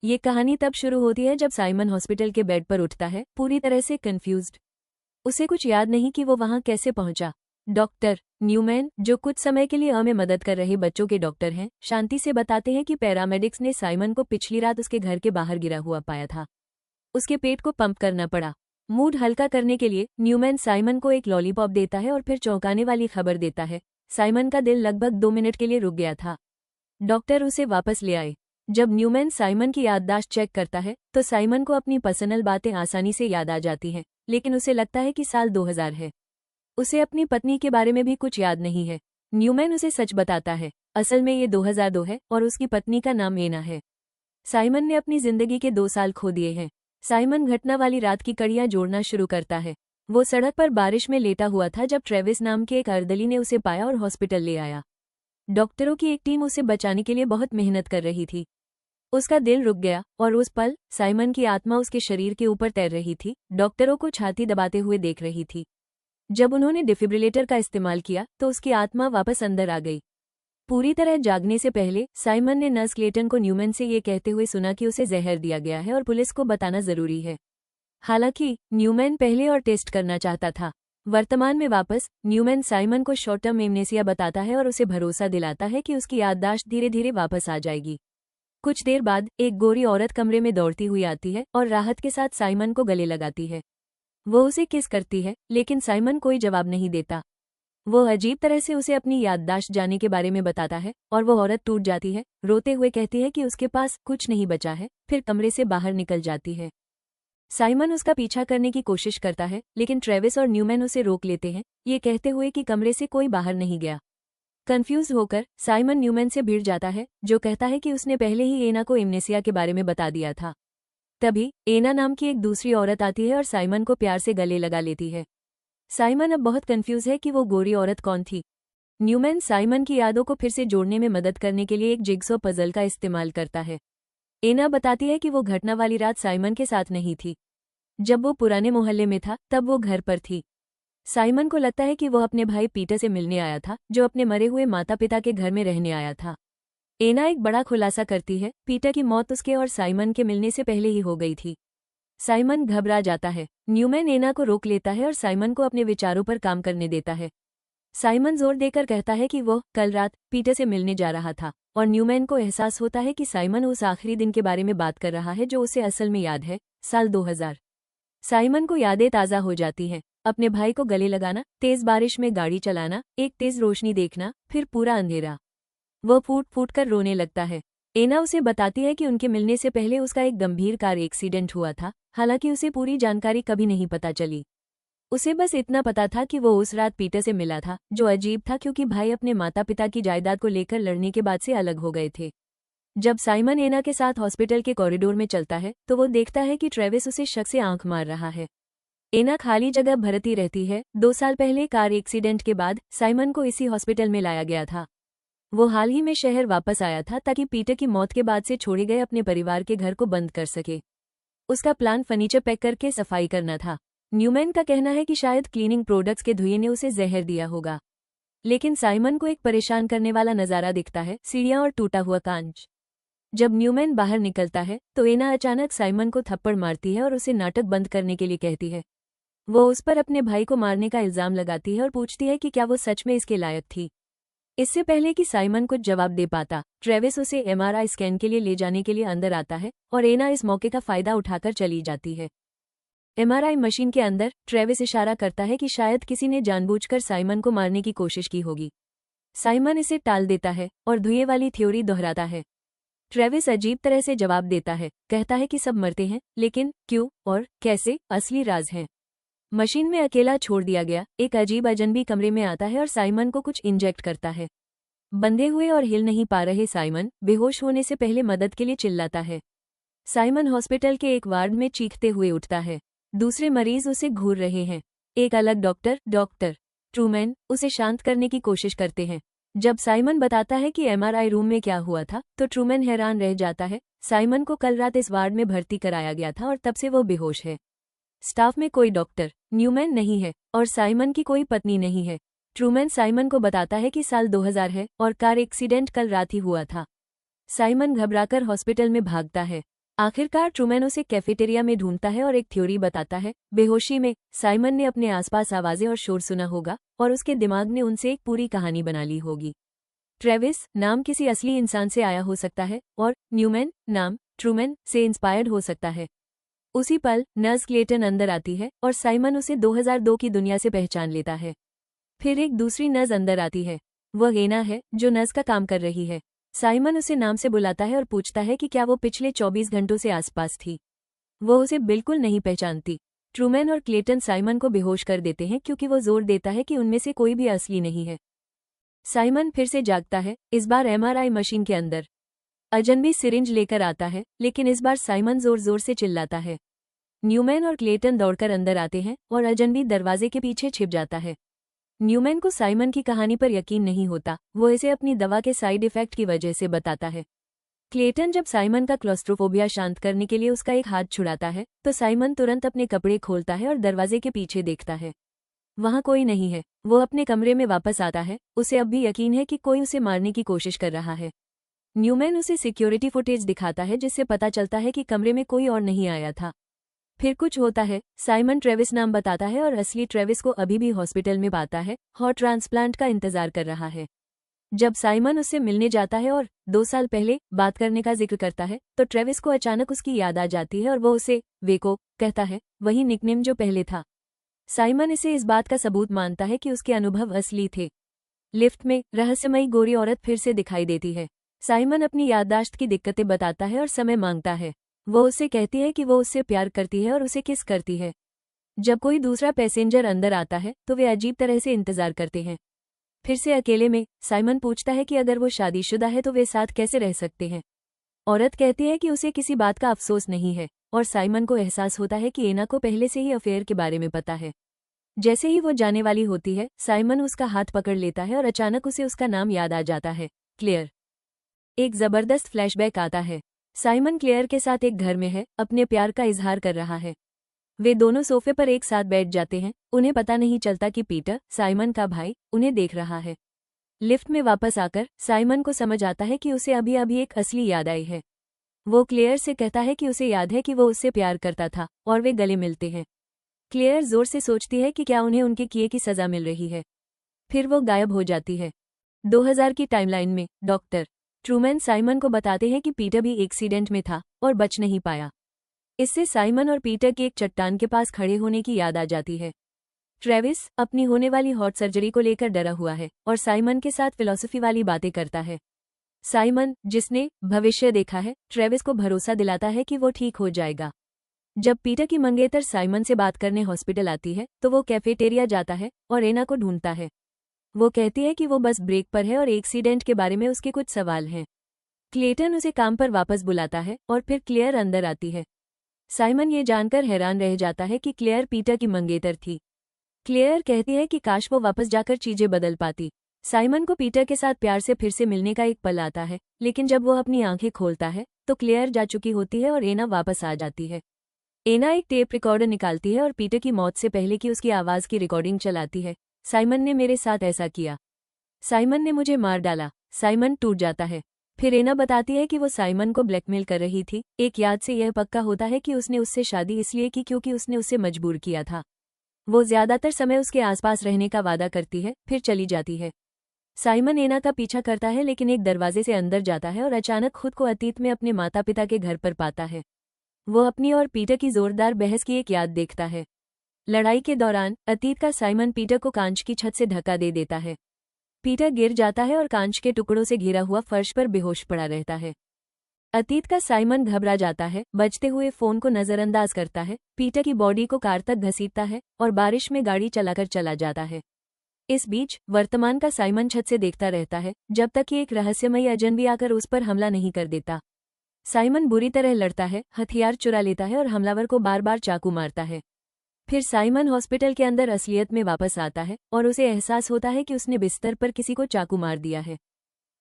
ये कहानी तब शुरू होती है जब साइमन हॉस्पिटल के बेड पर उठता है, पूरी तरह से कंफ्यूज्ड। उसे कुछ याद नहीं कि वो वहां कैसे पहुंचा। डॉक्टर न्यूमैन, जो कुछ समय के लिए में मदद कर रहे बच्चों के डॉक्टर हैं, शांति से बताते हैं कि पैरामेडिक्स ने साइमन को पिछली रात उसके घर के बाहर गिरा हुआ पाया था। उसके पेट को पंप करना पड़ा। मूड हल्का करने के लिए न्यूमैन साइमन को एक लॉलीपॉप देता है और फिर चौंकाने वाली खबर देता है, साइमन का दिल लगभग 2 मिनट के लिए रुक गया था। डॉक्टर उसे वापस ले आए। जब न्यूमैन साइमन की याददाश्त चेक करता है तो साइमन को अपनी पर्सनल बातें आसानी से याद आ जाती हैं, लेकिन उसे लगता है कि साल 2000 है। उसे अपनी पत्नी के बारे में भी कुछ याद नहीं है। न्यूमैन उसे सच बताता है, असल में ये 2002 है और उसकी पत्नी का नाम एना है। साइमन ने अपनी जिंदगी के 2 साल खो दिए हैं। साइमन घटना वाली रात की कड़ियां जोड़ना शुरू करता है। वो सड़क पर बारिश में लेटा हुआ था जब ट्रेविस नाम के एक अर्दली ने उसे पाया और हॉस्पिटल ले आया। डॉक्टरों की एक टीम उसे बचाने के लिए बहुत मेहनत कर रही थी। उसका दिल रुक गया और उस पल साइमन की आत्मा उसके शरीर के ऊपर तैर रही थी, डॉक्टरों को छाती दबाते हुए देख रही थी। जब उन्होंने डिफिब्रिलेटर का इस्तेमाल किया तो उसकी आत्मा वापस अंदर आ गई। पूरी तरह जागने से पहले साइमन ने नर्स क्लेटन को न्यूमैन से ये कहते हुए सुना कि उसे जहर दिया गया है और पुलिस को बताना जरूरी है। हालांकि न्यूमैन पहले और टेस्ट करना चाहता था। वर्तमान में वापस न्यूमैन साइमन को शॉर्ट टर्म एमनेसिया बताता है और उसे भरोसा दिलाता है कि उसकी याददाश्त धीरे धीरे वापस आ जाएगी। कुछ देर बाद एक गोरी औरत कमरे में दौड़ती हुई आती है और राहत के साथ साइमन को गले लगाती है। वो उसे किस करती है, लेकिन साइमन कोई जवाब नहीं देता। वो अजीब तरह से उसे अपनी याददाश्त जाने के बारे में बताता है और वो औरत टूट जाती है, रोते हुए कहती है कि उसके पास कुछ नहीं बचा है, फिर कमरे से बाहर निकल जाती है। साइमन उसका पीछा करने की कोशिश करता है, लेकिन ट्रेविस और न्यूमैन उसे रोक लेते हैं, ये कहते हुए कि कमरे से कोई बाहर नहीं गया। कंफ्यूज होकर साइमन न्यूमैन से भिड़ जाता है, जो कहता है कि उसने पहले ही एना को एमनेसिया के बारे में बता दिया था। तभी एना नाम की एक दूसरी औरत आती है और साइमन को प्यार से गले लगा लेती है। साइमन अब बहुत कंफ्यूज है कि वो गोरी औरत कौन थी। न्यूमैन साइमन की यादों को फिर से जोड़ने में मदद करने के लिए एक जिग्सॉ पजल का इस्तेमाल करता है। एना बताती है कि वो घटना वाली रात साइमन के साथ नहीं थी। जब वो पुराने मोहल्ले में था तब वो घर पर थी। साइमन को लगता है कि वो अपने भाई पीटर से मिलने आया था, जो अपने मरे हुए माता पिता के घर में रहने आया था। एना एक बड़ा खुलासा करती है, पीटर की मौत उसके और साइमन के मिलने से पहले ही हो गई थी। साइमन घबरा जाता है। न्यूमैन एना को रोक लेता है और साइमन को अपने विचारों पर काम करने देता है। साइमन जोर देकर कहता है कि वो कल रात पीटर से मिलने जा रहा था और न्यूमैन को एहसास होता है कि साइमन उस आखिरी दिन के बारे में बात कर रहा है जो उसे असल में याद है, साल 2000। साइमन को यादें ताज़ा हो जाती हैं, अपने भाई को गले लगाना, तेज बारिश में गाड़ी चलाना, एक तेज रोशनी देखना, फिर पूरा अंधेरा। वो फूट फूट कर रोने लगता है। एना उसे बताती है कि उनके मिलने से पहले उसका एक गंभीर कार एक्सीडेंट हुआ था, हालांकि उसे पूरी जानकारी कभी नहीं पता चली। उसे बस इतना पता था कि वो उस रात पीटर से मिला था, जो अजीब था क्योंकि भाई अपने माता पिता की जायदाद को लेकर लड़ने के बाद से अलग हो गए थे। जब साइमन एना के साथ हॉस्पिटल के कॉरिडोर में चलता है तो वो देखता है कि ट्रेविस उसे शक से आंख मार रहा है। एना खाली जगह भरती रहती है। 2 साल पहले कार एक्सीडेंट के बाद साइमन को इसी हॉस्पिटल में लाया गया था। वो हाल ही में शहर वापस आया था ताकि पीटर की मौत के बाद से छोड़े गए अपने परिवार के घर को बंद कर सके। उसका प्लान फर्नीचर पैक करके सफाई करना था। न्यूमैन का कहना है कि शायद क्लीनिंग प्रोडक्ट्स के धुएं ने उसे जहर दिया होगा। लेकिन साइमन को एक परेशान करने वाला नजारा दिखता है, सीढ़ियां और टूटा हुआ कांच। जब न्यूमैन बाहर निकलता है तो एना अचानक साइमन को थप्पड़ मारती है और उसे नाटक बंद करने के लिए कहती है। वो उस पर अपने भाई को मारने का इल्जाम लगाती है और पूछती है कि क्या वो सच में इसके लायक थी। इससे पहले कि साइमन कुछ जवाब दे पाता, ट्रेविस उसे एमआरआई स्कैन के लिए ले जाने के लिए अंदर आता है और एना इस मौके का फायदा उठाकर चली जाती है। एमआरआई मशीन के अंदर ट्रेविस इशारा करता है कि शायद किसी ने जानबूझकर साइमन को मारने की कोशिश की होगी। साइमन इसे टाल देता है और धुएं वाली थ्योरी दोहराता है। ट्रेविस अजीब तरह से जवाब देता है, कहता है कि सब मरते हैं, लेकिन क्यों और कैसे, असली राज है। मशीन में अकेला छोड़ दिया गया एक अजीब अजनबी कमरे में आता है और साइमन को कुछ इंजेक्ट करता है। बंधे हुए और हिल नहीं पा रहे साइमन बेहोश होने से पहले मदद के लिए चिल्लाता है। साइमन हॉस्पिटल के एक वार्ड में चीखते हुए उठता है। दूसरे मरीज उसे घूर रहे हैं। एक अलग डॉक्टर ट्रूमैन उसे शांत करने की कोशिश करते हैं। जब साइमन बताता है कि एमआरआई रूम में क्या हुआ था तो ट्रूमैन हैरान रह जाता है। साइमन को कल रात इस वार्ड में भर्ती कराया गया था और तब से वो बेहोश है। स्टाफ में कोई डॉक्टर न्यूमैन नहीं है और साइमन की कोई पत्नी नहीं है। ट्रूमैन साइमन को बताता है कि साल 2000 है और कार एक्सीडेंट कल रात ही हुआ था। साइमन घबराकर हॉस्पिटल में भागता है। आखिरकार ट्रूमैन उसे कैफेटेरिया में ढूंढता है और एक थ्योरी बताता है। बेहोशी में साइमन ने अपने आसपास आवाजें और शोर सुना होगा और उसके दिमाग ने उनसे एक पूरी कहानी बना ली होगी। ट्रेविस नाम किसी असली इंसान से आया हो सकता है और न्यूमैन नाम ट्रूमैन से इंस्पायर्ड हो सकता है। उसी पल नर्स क्लेटन अंदर आती है और साइमन उसे 2002 की दुनिया से पहचान लेता है। फिर एक दूसरी नर्स अंदर आती है। वह एना है जो नर्स का काम कर रही है। साइमन उसे नाम से बुलाता है और पूछता है कि क्या वो पिछले 24 घंटों से आसपास थी। वो उसे बिल्कुल नहीं पहचानती। ट्रूमैन और क्लेटन साइमन को बेहोश कर देते हैं क्योंकि वो जोर देता है कि उनमें से कोई भी असली नहीं है। साइमन फिर से जागता है, इस बार एमआरआई मशीन के अंदर। अजनबी सिरिंज लेकर आता है, लेकिन इस बार साइमन जोर जोर से चिल्लाता है। न्यूमैन और क्लेटन दौड़कर अंदर आते हैं और अजनबी दरवाजे के पीछे छिप जाता है। न्यूमैन को साइमन की कहानी पर यकीन नहीं होता। वो इसे अपनी दवा के साइड इफेक्ट की वजह से बताता है। क्लेटन जब साइमन का क्लॉस्ट्रोफोबिया शांत करने के लिए उसका एक हाथ छुड़ाता है तो साइमन तुरंत अपने कपड़े खोलता है और दरवाजे के पीछे देखता है। वहां कोई नहीं है। वो अपने कमरे में वापस आता है। उसे अब भी यकीन है कि कोई उसे मारने की कोशिश कर रहा है। न्यूमैन उसे सिक्योरिटी फुटेज दिखाता है जिससे पता चलता है कि कमरे में कोई और नहीं आया था। फिर कुछ होता है। साइमन ट्रेविस नाम बताता है और असली ट्रेविस को अभी भी हॉस्पिटल में पाता है, हार्ट ट्रांसप्लांट का इंतजार कर रहा है। जब साइमन उससे मिलने जाता है और 2 साल पहले बात करने का जिक्र करता है तो ट्रेविस को अचानक उसकी याद आ जाती है और वो उसे वेको कहता है, वही निकनेम जो पहले था। साइमन इसे इस बात का सबूत मानता है कि उसके अनुभव असली थे। लिफ्ट में रहस्यमयी गोरी औरत फिर से दिखाई देती है। साइमन अपनी याददाश्त की दिक्कतें बताता है और समय मांगता है। वो उससे कहती है कि वो उससे प्यार करती है और उसे किस करती है। जब कोई दूसरा पैसेंजर अंदर आता है तो वे अजीब तरह से इंतजार करते हैं। फिर से अकेले में साइमन पूछता है कि अगर वो शादीशुदा है तो वे साथ कैसे रह सकते हैं। औरत कहती है कि उसे किसी बात का अफसोस नहीं है और साइमन को एहसास होता है कि एना को पहले से ही अफेयर के बारे में पता है। जैसे ही वो जाने वाली होती है साइमन उसका हाथ पकड़ लेता है और अचानक उसे उसका नाम याद आ जाता है, क्लेयर। एक जबरदस्त फ्लैशबैक आता है। साइमन क्लेयर के साथ एक घर में है, अपने प्यार का इजहार कर रहा है। वे दोनों सोफे पर एक साथ बैठ जाते हैं। उन्हें पता नहीं चलता कि पीटर, साइमन का भाई, उन्हें देख रहा है। लिफ्ट में वापस आकर साइमन को समझ आता है कि उसे अभी अभी एक असली याद आई है। वो क्लेयर से कहता है कि उसे याद है कि वो उससे प्यार करता था और वे गले मिलते हैं। क्लेयर जोर से सोचती है कि क्या उन्हें उनके किए की सजा मिल रही है। फिर वो गायब हो जाती है। 2000 की टाइमलाइन में डॉक्टर ट्रूमैन साइमन को बताते हैं कि पीटर भी एक्सीडेंट में था और बच नहीं पाया। इससे साइमन और पीटर के एक चट्टान के पास खड़े होने की याद आ जाती है। ट्रेविस अपनी होने वाली हार्ट सर्जरी को लेकर डरा हुआ है और साइमन के साथ फिलॉसफी वाली बातें करता है। साइमन, जिसने भविष्य देखा है, ट्रेविस को भरोसा दिलाता है कि वो ठीक हो जाएगा। जब पीटर की मंगेतर साइमन से बात करने हॉस्पिटल आती है तो वो कैफेटेरिया जाता है और एना को ढूंढता है। वो कहती है कि वो बस ब्रेक पर है और एक्सीडेंट के बारे में उसके कुछ सवाल हैं। क्लेटन उसे काम पर वापस बुलाता है और फिर क्लेयर अंदर आती है। साइमन ये जानकर हैरान रह जाता है कि क्लेयर पीटर की मंगेतर थी। क्लेयर कहती है कि काश वो वापस जाकर चीजें बदल पाती। साइमन को पीटर के साथ प्यार से फिर से मिलने का एक पल आता है, लेकिन जब वो अपनी आंखें खोलता है तो क्लेयर जा चुकी होती है और एना वापस आ जाती है। एना एक टेप रिकॉर्डर निकालती है और पीटर की मौत से पहले की उसकी आवाज की रिकॉर्डिंग चलाती है। साइमन ने मेरे साथ ऐसा किया। साइमन ने मुझे मार डाला। साइमन टूट जाता है। फिर एना बताती है कि वो साइमन को ब्लैकमेल कर रही थी। एक याद से यह पक्का होता है कि उसने उससे शादी इसलिए की क्योंकि उसने उसे मजबूर किया था। वो ज्यादातर समय उसके आसपास रहने का वादा करती है, फिर चली जाती है। साइमन एना का पीछा करता है लेकिन एक दरवाजे से अंदर जाता है और अचानक खुद को अतीत में अपने माता पिता के घर पर पाता है। वो अपनी और पीटर की जोरदार बहस की एक याद देखता है। लड़ाई के दौरान अतीत का साइमन पीटर को कांच की छत से धक्का दे देता है। पीटर गिर जाता है और कांच के टुकड़ों से घिरा हुआ फर्श पर बेहोश पड़ा रहता है। अतीत का साइमन घबरा जाता है, बजते हुए फोन को नजरअंदाज करता है, पीटर की बॉडी को कार तक घसीटता है और बारिश में गाड़ी चलाकर चला जाता है। इस बीच वर्तमान का साइमन छत से देखता रहता है जब तक कि एक रहस्यमयी अजनबी आकर उस पर हमला नहीं कर देता। साइमन बुरी तरह लड़ता है, हथियार चुरा लेता है और हमलावर को बार बार चाकू मारता है। फिर साइमन हॉस्पिटल के अंदर असलियत में वापस आता है और उसे एहसास होता है कि उसने बिस्तर पर किसी को चाकू मार दिया है।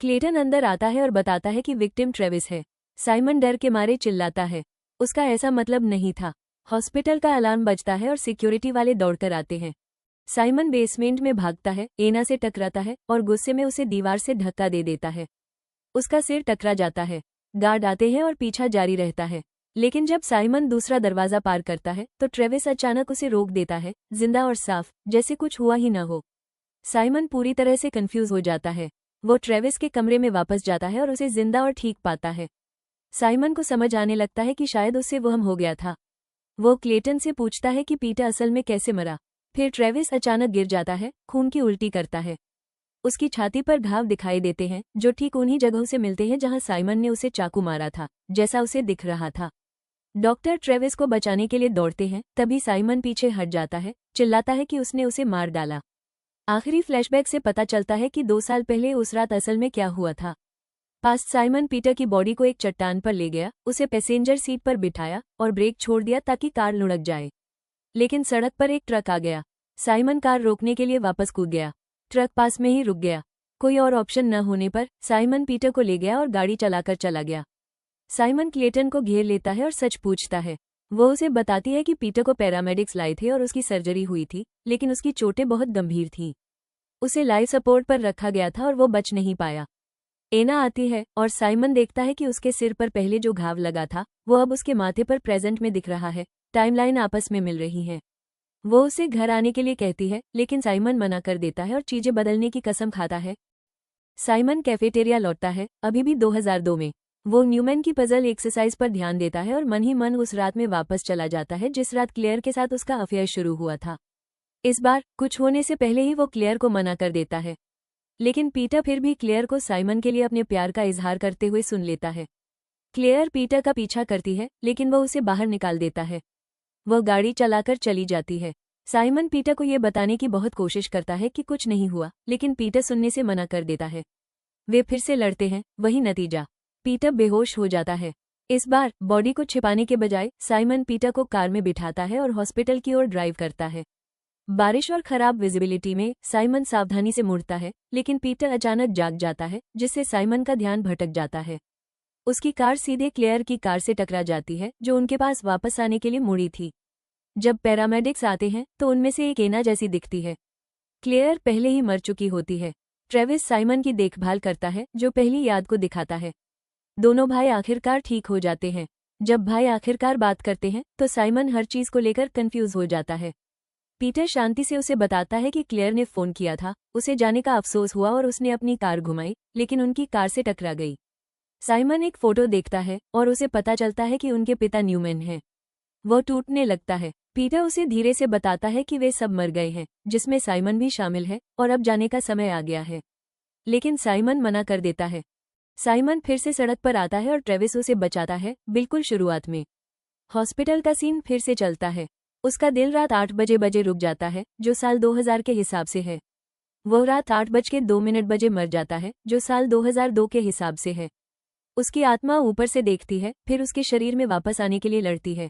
क्लेटन अंदर आता है और बताता है कि विक्टिम ट्रेविस है। साइमन डर के मारे चिल्लाता है, उसका ऐसा मतलब नहीं था। हॉस्पिटल का अलार्म बजता है और सिक्योरिटी वाले दौड़कर आते हैं। साइमन बेसमेंट में भागता है, एना से टकराता है और गुस्से में उसे दीवार से धक्का दे देता है। उसका सिर टकरा जाता है। गार्ड आते हैं और पीछा जारी रहता है। लेकिन जब साइमन दूसरा दरवाजा पार करता है तो ट्रेविस अचानक उसे रोक देता है, जिंदा और साफ, जैसे कुछ हुआ ही न हो। साइमन पूरी तरह से कंफ्यूज हो जाता है। वो ट्रेविस के कमरे में वापस जाता है और उसे जिंदा और ठीक पाता है। साइमन को समझ आने लगता है कि शायद उससे वहम हो गया था। वो क्लेटन से पूछता है कि पीटर असल में कैसे मरा। फिर ट्रेविस अचानक गिर जाता है, खून की उल्टी करता है। उसकी छाती पर घाव दिखाई देते हैं, जो ठीक उन्हीं जगहों से मिलते हैं जहां साइमन ने उसे चाकू मारा था, जैसा उसे दिख रहा था। डॉक्टर ट्रेविस को बचाने के लिए दौड़ते हैं, तभी साइमन पीछे हट जाता है, चिल्लाता है कि उसने उसे मार डाला। आखिरी फ्लैशबैक से पता चलता है कि 2 साल पहले उस रात असल में क्या हुआ था। पास्ट साइमन पीटर की बॉडी को एक चट्टान पर ले गया, उसे पैसेंजर सीट पर बिठाया और ब्रेक छोड़ दिया ताकि कार लुढ़क जाए। लेकिन सड़क पर एक ट्रक आ गया। साइमन कार रोकने के लिए वापस कूद गया। ट्रक पास में ही रुक गया। कोई और ऑप्शन न होने पर साइमन पीटर को ले गया और गाड़ी चलाकर चला गया। साइमन क्लेटन को घेर लेता है और सच पूछता है। वो उसे बताती है कि पीटर को पैरामेडिक्स लाए थे और उसकी सर्जरी हुई थी, लेकिन उसकी चोटें बहुत गंभीर थीं। उसे लाइफ सपोर्ट पर रखा गया था और वो बच नहीं पाया। एना आती है और साइमन देखता है कि उसके सिर पर पहले जो घाव लगा था वो अब उसके माथे पर प्रेजेंट में दिख रहा है। टाइमलाइन आपस में मिल रही है। वो उसे घर आने के लिए कहती है, लेकिन साइमन मना कर देता है और चीजें बदलने की कसम खाता है। साइमन कैफेटेरिया लौटता है, अभी भी 2002 में। वो न्यूमैन की पजल एक्सरसाइज पर ध्यान देता है और मन ही मन उस रात में वापस चला जाता है जिस रात क्लेयर के साथ उसका अफेयर शुरू हुआ था। इस बार कुछ होने से पहले ही वो क्लेयर को मना कर देता है, लेकिन पीटर फिर भी क्लेयर को साइमन के लिए अपने प्यार का इजहार करते हुए सुन लेता है। क्लेयर पीटर का पीछा करती है, लेकिन वो उसे बाहर निकाल देता है। वह गाड़ी चलाकर चली जाती है। साइमन पीटर को ये बताने की बहुत कोशिश करता है कि कुछ नहीं हुआ, लेकिन पीटर सुनने से मना कर देता है। वे फिर से लड़ते हैं, वही नतीजा। पीटर बेहोश हो जाता है। इस बार बॉडी को छिपाने के बजाय साइमन पीटर को कार में बिठाता है और हॉस्पिटल की ओर ड्राइव करता है। बारिश और खराब विजिबिलिटी में साइमन सावधानी से मुड़ता है, लेकिन पीटर अचानक जाग जाता है, जिससे साइमन का ध्यान भटक जाता है। उसकी कार सीधे क्लेयर की कार से टकरा जाती है, जो उनके पास वापस आने के लिए मुड़ी थी। जब पैरामेडिक्स आते हैं तो उनमें से एक एना जैसी दिखती है। क्लेयर पहले ही मर चुकी होती है। ट्रेविस साइमन की देखभाल करता है, जो पहली याद को दिखाता है। दोनों भाई आखिरकार ठीक हो जाते हैं। जब भाई आखिरकार बात करते हैं तो साइमन हर चीज को लेकर कंफ्यूज हो जाता है। पीटर शांति से उसे बताता है कि क्लेयर ने फोन किया था, उसे जाने का अफसोस हुआ और उसने अपनी कार घुमाई, लेकिन उनकी कार से टकरा गई। साइमन एक फोटो देखता है और उसे पता चलता है कि उनके पिता न्यूमैन हैं। वो टूटने लगता है। पीटर उसे धीरे से बताता है कि वे सब मर गए हैं, जिसमें साइमन भी शामिल है, और अब जाने का समय आ गया है। लेकिन साइमन मना कर देता है। साइमन फिर से सड़क पर आता है और ट्रेविस उसे बचाता है, बिल्कुल शुरुआत में। हॉस्पिटल का सीन फिर से चलता है। उसका दिल रात 8 बजे रुक जाता है, जो साल 2000 के हिसाब से है। वो रात 8:02 मर जाता है, जो साल 2002 के हिसाब से है। उसकी आत्मा ऊपर से देखती है, फिर उसके शरीर में वापस आने के लिए लड़ती है।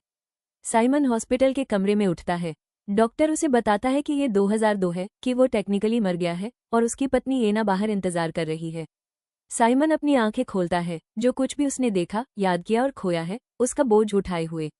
साइमन हॉस्पिटल के कमरे में उठता है। डॉक्टर उसे बताता है कि ये 2002 है, कि वो टेक्निकली मर गया है और उसकी पत्नी एना बाहर इंतजार कर रही है। साइमन अपनी आंखें खोलता है। जो कुछ भी उसने देखा, याद किया और खोया है, उसका बोझ उठाए हुए